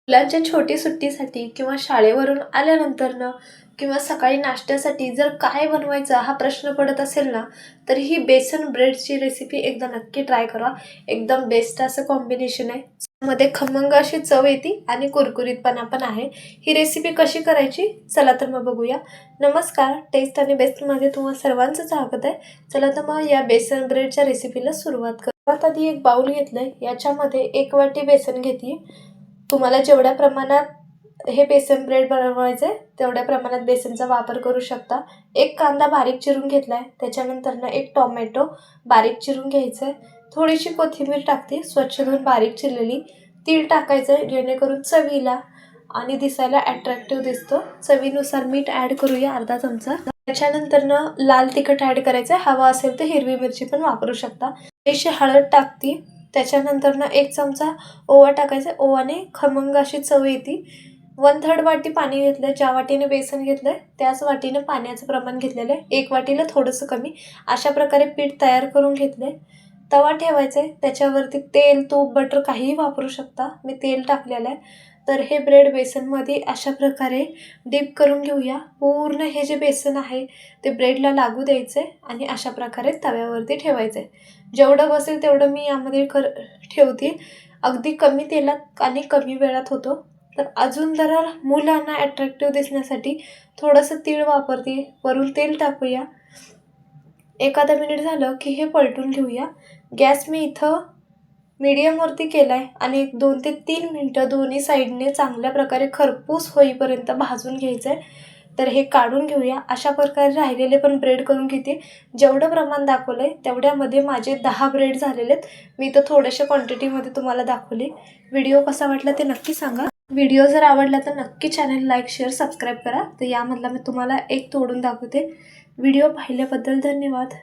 मुलांच्या छोटी सुट्टीसाठी किंवा शाळेवरून आल्यानंतरनं किंवा सकाळी नाश्त्यासाठी जर काय बनवायचा हा प्रश्न पडत असेल ना, तर ही बेसन ब्रेडची रेसिपी एकदा नक्की ट्राय करा. एकदम बेस्ट असं कॉम्बिनेशन आहे. मध्ये खमंग अशी चव येते आणि कुरकुरीतपणा पण आहे. ही रेसिपी कशी करायची चला तर मग बघूया. नमस्कार, टेस्ट आणि बेस्टमध्ये तुम्हा सर्वांचं स्वागत आहे. चला तर मग या बेसन ब्रेडच्या रेसिपीला सुरुवात करू. सर्वात आधी एक बाउल घेतलंय, याच्यामध्ये 1 वाटी बेसन घेतली. तुम्हाला जेवढ्या प्रमाणात हे बेसन ब्रेड बनवायचं आहे तेवढ्या प्रमाणात बेसनचा वापर करू शकता. एक कांदा बारीक चिरून घेतला आहे, त्याच्यानंतरनं एक टोमॅटो बारीक चिरून घ्यायचं आहे. थोडीशी कोथिंबीर टाकते स्वच्छ धुवून बारीक चिरलेली. तीळ टाकायचं आहे जेणेकरून चवीला आणि दिसायला अट्रॅक्टिव्ह दिसतो. चवीनुसार मीठ ॲड करूया अर्धा चमचा. त्याच्यानंतरनं लाल तिखट ॲड करायचं आहे. हवा असेल तर हिरवी मिरची पण वापरू शकता. थोडीशी हळद टाकते. त्याच्यानंतरनं 1 चमचा ओवा टाकायचा. ओवाने खमंग अशी चव येते. 1/3 वाटी पाणी घेतलं. ज्या वाटीने बेसन घेतलं त्याच वाटीने पाण्याचं प्रमाण घेतलेलं आहे. 1 वाटीला थोडंसं कमी. अशा प्रकारे पीठ तयार करून घेतलं आहे. तवा ठेवायचा आहे, त्याच्यावरती तेल, तूप, बटर काहीही वापरू शकता. मी तेल टाकलेलं आहे. तर हे ब्रेड बेसनमध्ये अशा प्रकारे डीप करून घेऊया. पूर्ण हे जे बेसन आहे ते ब्रेडला लागू द्यायचं आहे आणि अशा प्रकारे तव्यावरती ठेवायचं आहे. जेवढं बसेल तेवढं मी यामध्ये ठेवते. अगदी कमी तेलात आणि कमी वेळात होतो. तर अजून जरा मुलांना अट्रॅक्टिव्ह दिसण्यासाठी थोडंसं तीळ वापरते. वरून तेल टाकूया. एखादा मिनिट झालं की हे पलटून घेऊया. गॅस मी इथं मीडियमवरती केला आहे आणि 2 ते 3 मिनटं दोन्ही साईडने चांगल्या प्रकारे खरपूस होईपर्यंत भाजून घ्यायचं आहे. तर हे काढून घेऊया. अशा प्रकारे राहिलेले पण ब्रेड करून घेते. जेवढं प्रमाण दाखवलं आहे तेवढ्यामध्ये माझे 10 ब्रेड झालेले आहेत. मी इथं थोड्याशा क्वांटिटीमध्ये तुम्हाला दाखवली. व्हिडिओ कसा वाटला ते नक्की सांगा. व्हिडिओ जर आवडला तर नक्की चॅनल लाईक, शेअर, सबस्क्राईब करा. तर यामधला मी तुम्हाला एक तोडून दाखवते. व्हिडिओ पाहिल्याबद्दल धन्यवाद.